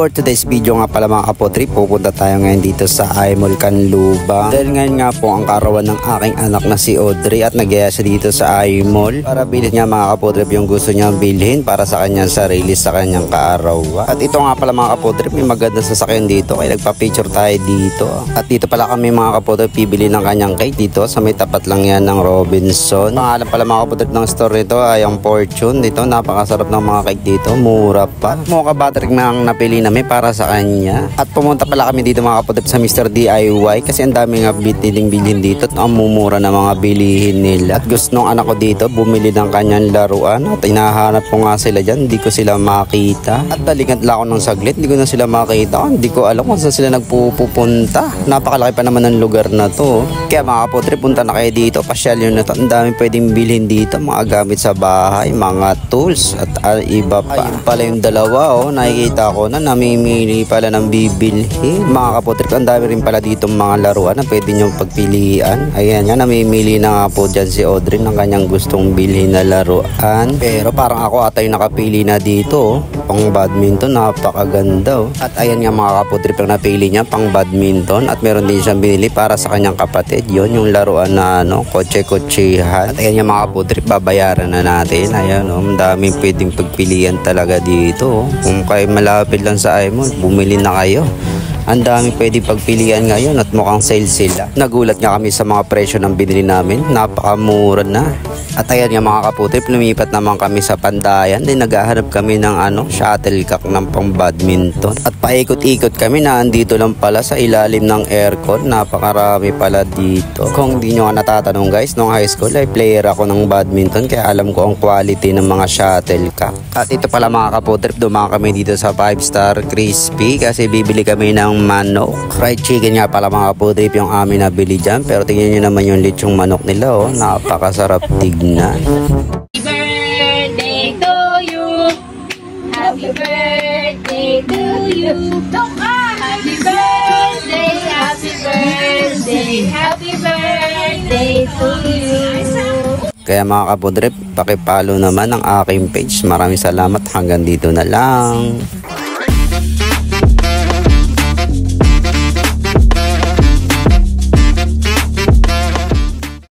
For today's video nga pala mga kapotri, pupunta tayo ngayon dito sa iMall Canlubang. Dahil ngayon nga po ang karawan ng aking anak na si Audrey at nagyaya siya dito sa iMall para bilhin niya mga kapotri yung gusto niyang bilhin para sa kanyang sarili sa kanyang kaarawan. At ito nga pala mga kapotri, may magandang sasakyan dito kaya nagpa-picture tayo dito. At dito pala kami mga kapotri pibili ng kanyang cake dito sa may tapat lang yan ng Robinson. Pangalan pala mga kapotri ng store nito ay ang Fortune. Dito napakasarap ng mga cake dito, mura pa. Mukha battery mang napili namin para sa kanya. At pumunta pala kami dito mga kapatid sa Mr. DIY kasi ang dami nga bilhin dito at ang mumura na mga bilihin nila. At gusto nung anak ko dito bumili ng kanyang laruan at hinahanap ko nga sila dyan, hindi ko sila makita. At talingat lang ako ng saglit, hindi ko na sila makita. Hindi ko alam kung saan sila nagpupunta. Napakalaki pa naman ng lugar na to. Kaya mga kapatid, punta na kayo dito, pasyal yun na to. Ang dami pwedeng bilhin dito, mga gamit sa bahay, mga tools at iba pa. Ayun pala yung dalawa, nakikita ko na namimili pala ng bibilhin. Mga kapotrik, ang dami rin pala dito mga laruan na pwede nyo pagpilian. Ayan nga, namimili na nga po dyan si Audrey ng kanyang gustong bilhin na laruan. Pero parang ako atay nakapili na dito. Pang badminton, napakaganda. At ayan nga mga kapotrik, ang napili niya pang badminton. At meron din siyang binili para sa kanyang kapatid. Yon yung laruan na kotse-kotsehan. At ayan nga mga kapotrik, babayaran na natin. Ayan ang daming pwedeng pagpilian talaga dito. Kung kayo malapit lang sa iMall, bumili na kayo. Ang dami pwede pagpilian ngayon at mukhang sale sila. Nagulat nga kami sa mga presyo ng binili namin. Napakamura na. At ayan nga mga kaputip, lumipat naman kami sa Pandayan. Then naghahanap kami ng shuttlecock ng pang badminton. At paikot-ikot kami na andito lang pala sa ilalim ng aircon. Napakarami pala dito. Kung di nyo nga natatanong guys, nung high school ay player ako ng badminton. Kaya alam ko ang quality ng mga shuttlecock. At ito pala mga kaputip, dumaan kami dito sa 5-star crispy kasi bibili kami ng manok. Fried chicken nga pala mga kaputip yung amin nabili dyan. Pero tingnan nyo naman yung lechong manok nila. Napakasarap tignan. Happy birthday to you. Happy birthday to you. Happy birthday, happy birthday, happy birthday to you. Kaya mga kapudrip, pakipalo naman ang aking page. Maraming salamat. Hanggang dito na lang.